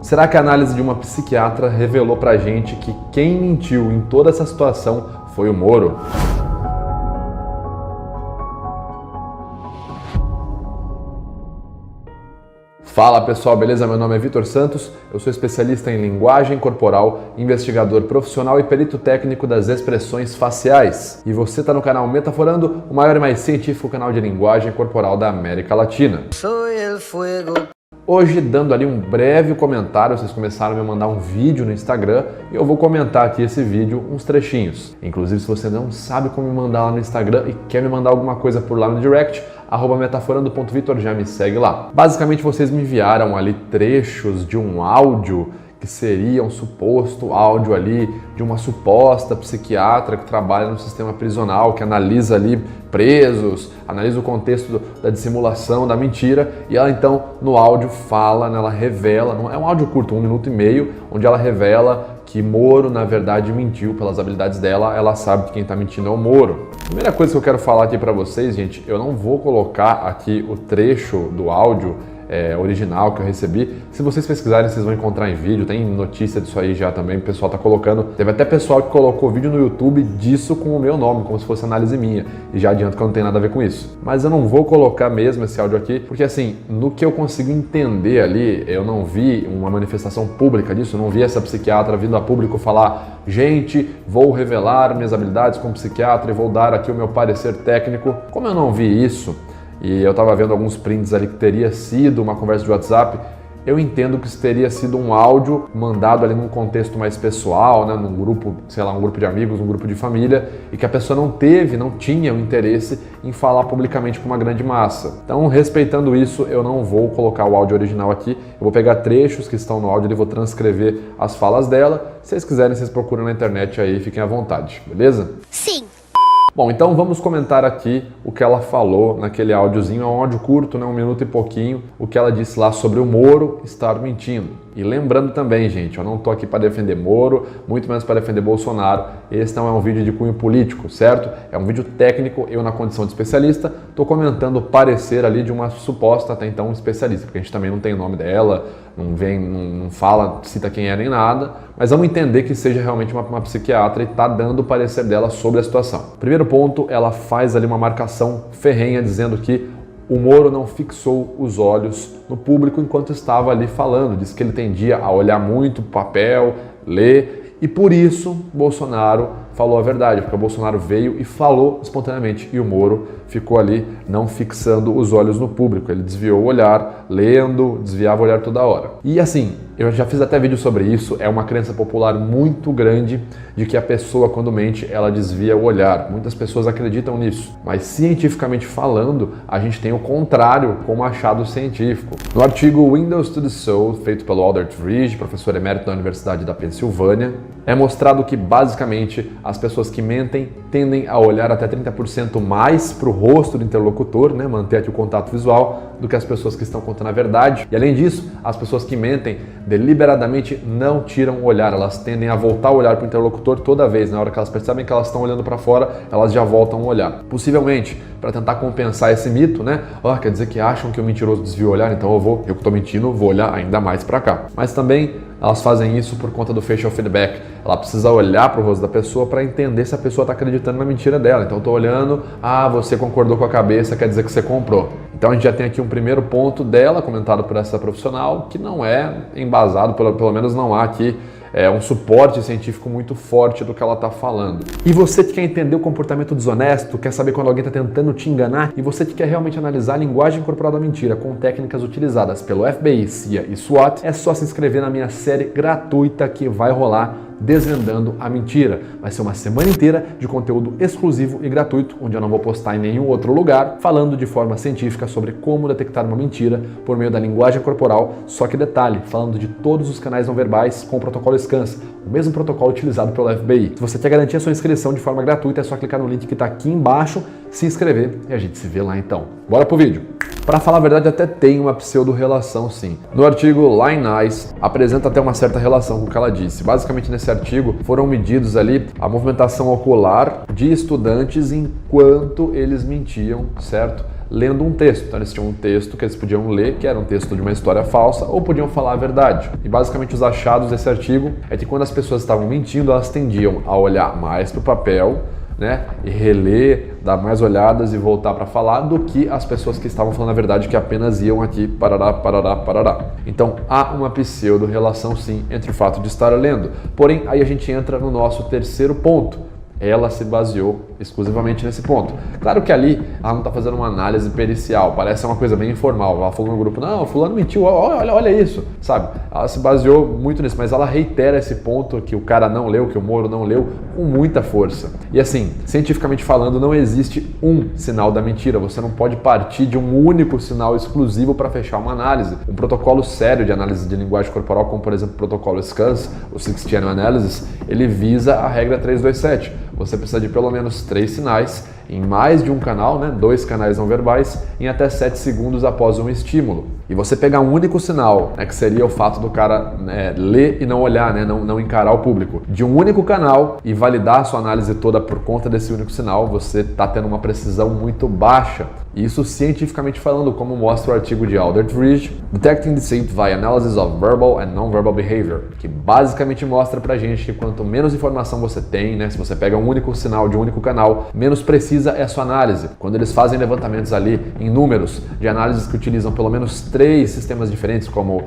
Será que a análise de uma psiquiatra revelou pra gente que quem mentiu em toda essa situação foi o Moro? Fala pessoal, beleza? Meu nome é Vitor Santos, eu sou especialista em linguagem corporal, investigador profissional e perito técnico das expressões faciais. E você está no canal Metaforando, o maior e mais científico canal de linguagem corporal da América Latina. Hoje, dando ali um breve comentário, vocês começaram a me mandar um vídeo no Instagram e eu vou comentar aqui esse vídeo, uns trechinhos. Inclusive, se você não sabe como me mandar lá no Instagram e quer me mandar alguma coisa por lá no direct, @metaforando.vitor, já me segue lá. Basicamente, vocês me enviaram ali trechos de um áudio que seria um suposto áudio ali de uma suposta psiquiatra que trabalha no sistema prisional, que analisa ali presos, analisa o contexto da dissimulação, da mentira, e ela então no áudio fala, ela revela, não é um áudio curto, 1 minuto e meio, onde ela revela que Moro na verdade mentiu pelas habilidades dela, ela sabe que quem está mentindo é o Moro. Primeira coisa que eu quero falar aqui para vocês, gente, eu não vou colocar aqui o trecho do áudio original que eu recebi. Se vocês pesquisarem, vocês vão encontrar em vídeo, tem notícia disso aí já também, o pessoal tá colocando. Teve até pessoal que colocou vídeo no YouTube disso com o meu nome, como se fosse análise minha, e já adianto que eu não tenho nada a ver com isso. Mas eu não vou colocar mesmo esse áudio aqui, porque assim, no que eu consigo entender ali, eu não vi uma manifestação pública disso, eu não vi essa psiquiatra vindo a público falar: gente, vou revelar minhas habilidades como psiquiatra e vou dar aqui o meu parecer técnico. Como eu não vi isso, e eu estava vendo alguns prints ali que teria sido uma conversa de WhatsApp, eu entendo que isso teria sido um áudio mandado ali num contexto mais pessoal, né, num grupo, sei lá, um grupo de amigos, um grupo de família, e que a pessoa não tinha o interesse em falar publicamente com uma grande massa. Então, respeitando isso, eu não vou colocar o áudio original aqui, eu vou pegar trechos que estão no áudio e vou transcrever as falas dela. Se vocês quiserem, vocês procuram na internet aí, fiquem à vontade, beleza? Sim. Bom, então vamos comentar aqui o que ela falou naquele áudiozinho, é um áudio curto, né, 1 minuto e pouquinho, o que ela disse lá sobre o Moro estar mentindo. E lembrando também, gente, eu não tô aqui para defender Moro, muito menos para defender Bolsonaro, esse não é um vídeo de cunho político, certo? É um vídeo técnico, eu na condição de especialista, tô comentando o parecer ali de uma suposta até então especialista, porque a gente também não tem o nome dela, não fala, cita quem é nem nada, mas vamos entender que seja realmente uma psiquiatra e tá dando o parecer dela sobre a situação. Primeiro ponto, ela faz ali uma marcação ferrenha dizendo que o Moro não fixou os olhos no público enquanto estava ali falando. Diz que ele tendia a olhar muito papel, ler, e por isso Bolsonaro falou a verdade, porque o Bolsonaro veio e falou espontaneamente e o Moro ficou ali não fixando os olhos no público. Ele desviou o olhar, lendo, desviava o olhar toda hora. E assim, eu já fiz até vídeo sobre isso, é uma crença popular muito grande de que a pessoa, quando mente, ela desvia o olhar. Muitas pessoas acreditam nisso, mas cientificamente falando, a gente tem o contrário como achado científico. No artigo Windows to the Soul, feito pelo Aldert Ridge, professor emérito da Universidade da Pensilvânia, é mostrado que, basicamente, as pessoas que mentem tendem a olhar até 30% mais para o rosto do interlocutor, né, manter aqui o contato visual, do que as pessoas que estão contando a verdade. E além disso, as pessoas que mentem deliberadamente não tiram o olhar, elas tendem a voltar o olhar para o interlocutor toda vez, na hora que elas percebem que elas estão olhando para fora, elas já voltam o olhar. Possivelmente, para tentar compensar esse mito, né, quer dizer que acham que o mentiroso desvia o olhar, então eu que estou mentindo, vou olhar ainda mais para cá. Mas também elas fazem isso por conta do facial feedback. Ela precisa olhar para o rosto da pessoa para entender se a pessoa está acreditando na mentira dela. Então eu estou olhando, você concordou com a cabeça, quer dizer que você comprou. Então a gente já tem aqui um primeiro ponto dela, comentado por essa profissional, que não é embasado, pelo menos não há aqui um suporte científico muito forte do que ela está falando. E você que quer entender o comportamento desonesto, quer saber quando alguém está tentando te enganar, e você que quer realmente analisar a linguagem corporal da mentira com técnicas utilizadas pelo FBI, CIA e SWAT, é só se inscrever na minha série gratuita que vai rolar Desvendando a Mentira. Vai ser uma semana inteira de conteúdo exclusivo e gratuito, onde eu não vou postar em nenhum outro lugar, falando de forma científica sobre como detectar uma mentira por meio da linguagem corporal, só que detalhe, falando de todos os canais não verbais com o protocolo SCANS, o mesmo protocolo utilizado pelo FBI. Se você quer garantir a sua inscrição de forma gratuita, é só clicar no link que está aqui embaixo, se inscrever e a gente se vê lá então. Bora pro vídeo! Para falar a verdade, até tem uma pseudo-relação, sim. No artigo Line Eyes, apresenta até uma certa relação com o que ela disse. Basicamente, nesse artigo, foram medidos ali a movimentação ocular de estudantes enquanto eles mentiam, certo? lendo um texto. Então eles tinham um texto que eles podiam ler, que era um texto de uma história falsa, ou podiam falar a verdade. E basicamente os achados desse artigo é que quando as pessoas estavam mentindo, elas tendiam a olhar mais para o papel, né, e reler, dar mais olhadas e voltar para falar, do que as pessoas que estavam falando a verdade, que apenas iam aqui parará, parará, parará. Então há uma pseudo-relação sim entre o fato de estar lendo. Porém, aí a gente entra no nosso terceiro ponto. Ela se baseou exclusivamente nesse ponto. Claro que ali ela não está fazendo uma análise pericial, parece uma coisa bem informal. Ela falou no grupo, não, fulano mentiu, olha isso, sabe? Ela se baseou muito nisso, mas ela reitera esse ponto que o cara não leu, que o Moro não leu, com muita força. E assim, cientificamente falando, não existe um sinal da mentira. Você não pode partir de um único sinal exclusivo para fechar uma análise. Um protocolo sério de análise de linguagem corporal, como por exemplo o protocolo SCANS, o Six Channel Analysis, ele visa a regra 327. Você precisa de pelo menos 3 sinais em mais de um canal, né, 2 canais não verbais, em até 7 segundos após um estímulo. E você pegar um único sinal, né, que seria o fato do cara ler e não olhar, né, não encarar o público, de um único canal e validar a sua análise toda por conta desse único sinal, você está tendo uma precisão muito baixa. Isso cientificamente falando, como mostra o artigo de Aldrich, Detecting Deceit via Analysis of Verbal and Non-Verbal Behavior, que basicamente mostra pra gente que quanto menos informação você tem, né, se você pega um único sinal de um único canal, menos precisa é a sua análise. Quando eles fazem levantamentos ali em números de análises que utilizam pelo menos 3 sistemas diferentes, como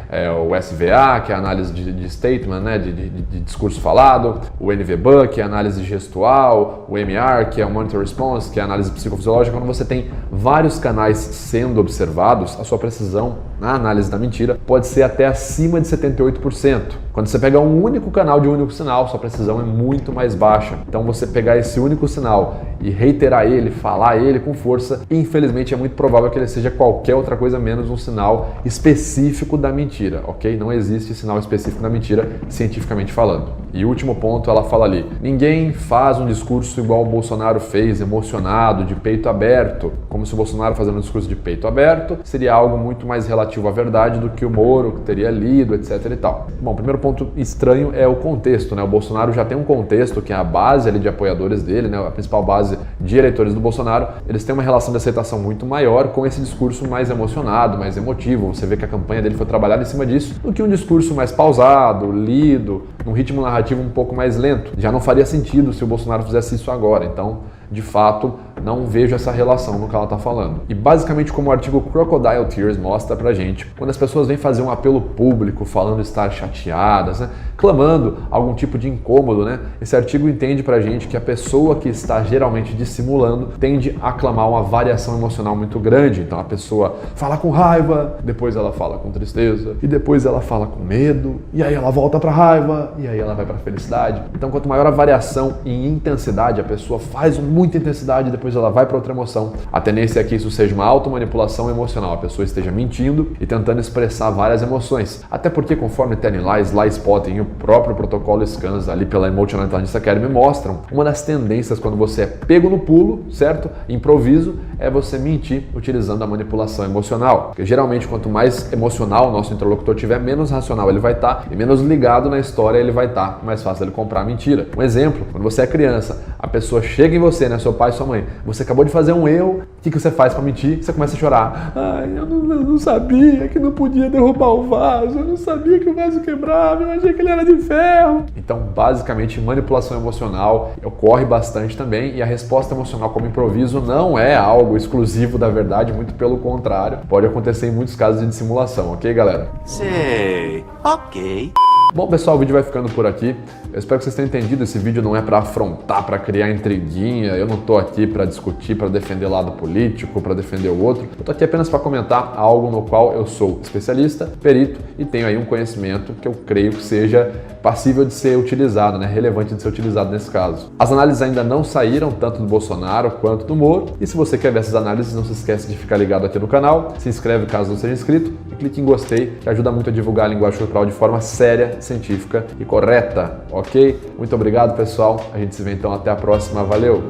o SVA, que é a análise de statement, né, de discurso falado, o NVBUC, que é a análise gestual, o MR, que é o Monitor Response, que é a análise psicofisiológica, quando você tem vários canais sendo observados, a sua precisão na análise da mentira pode ser até acima de 78%. Quando você pega um único canal de um único sinal, sua precisão é muito mais baixa. Então você pegar esse único sinal e reiterar ele, falar ele com força, infelizmente é muito provável que ele seja qualquer outra coisa menos um sinal específico da mentira, ok? Não existe sinal específico da mentira, cientificamente falando. E o último ponto, ela fala ali, ninguém faz um discurso igual o Bolsonaro fez, emocionado, de peito aberto, como se o Bolsonaro fazendo um discurso de peito aberto seria algo muito mais relativo à verdade do que o Moro, que teria lido, etc e tal. Bom, o primeiro ponto estranho é o contexto, né? O Bolsonaro já tem um contexto que é a base ali de apoiadores dele, né? A principal base de eleitores do Bolsonaro, eles têm uma relação de aceitação muito maior com esse discurso mais emocionado, mais emotivo. Você vê que a campanha dele foi trabalhada em cima disso, do que um discurso mais pausado, lido, num ritmo narrativo um pouco mais lento. Já não faria sentido se o Bolsonaro fizesse isso agora, então, de fato, não vejo essa relação no que ela está falando. E basicamente como o artigo Crocodile Tears mostra pra gente, quando as pessoas vêm fazer um apelo público falando estar chateadas, né, clamando algum tipo de incômodo, né, esse artigo entende pra gente que a pessoa que está geralmente dissimulando tende a clamar uma variação emocional muito grande. Então a pessoa fala com raiva, depois ela fala com tristeza, e depois ela fala com medo, e aí ela volta pra raiva, e aí ela vai pra felicidade. Então quanto maior a variação em intensidade, a pessoa faz muita intensidade, depois ela vai para outra emoção. A tendência é que isso seja uma automanipulação emocional, a pessoa esteja mentindo e tentando expressar várias emoções. Até porque, conforme Telling Lies, Lie Spotting e o próprio protocolo SCANS ali pela Emotional Intelligence Academy mostram, uma das tendências quando você é pego no pulo, certo? Improviso, é você mentir utilizando a manipulação emocional. Porque geralmente quanto mais emocional o nosso interlocutor tiver, menos racional ele vai estar e menos ligado na história ele vai estar, mais fácil ele comprar a mentira. Um exemplo, quando você é criança, a pessoa chega em você, né, seu pai, sua mãe, você acabou de fazer um erro, o que você faz para mentir? Você começa a chorar. Ai, eu não sabia que não podia derrubar o vaso, eu não sabia que o vaso quebrava, eu achei que ele era de ferro. Então, basicamente, manipulação emocional ocorre bastante também, e a resposta emocional como improviso não é algo exclusivo da verdade, muito pelo contrário, pode acontecer em muitos casos de dissimulação, ok, galera? Sei, ok. Bom, pessoal, o vídeo vai ficando por aqui. Eu espero que vocês tenham entendido. Esse vídeo não é para afrontar, para criar intriguinha. Eu não estou aqui para discutir, para defender lado político, para defender o outro. Eu estou aqui apenas para comentar algo no qual eu sou especialista, perito e tenho aí um conhecimento que eu creio que seja passível de ser utilizado, né? Relevante de ser utilizado nesse caso. As análises ainda não saíram, tanto do Bolsonaro quanto do Moro. E se você quer ver essas análises, não se esquece de ficar ligado aqui no canal. Se inscreve caso não seja inscrito e clique em gostei, que ajuda muito a divulgar a linguagem corporal de forma séria, científica e correta, ok? Muito obrigado, pessoal. A gente se vê então até a próxima. Valeu!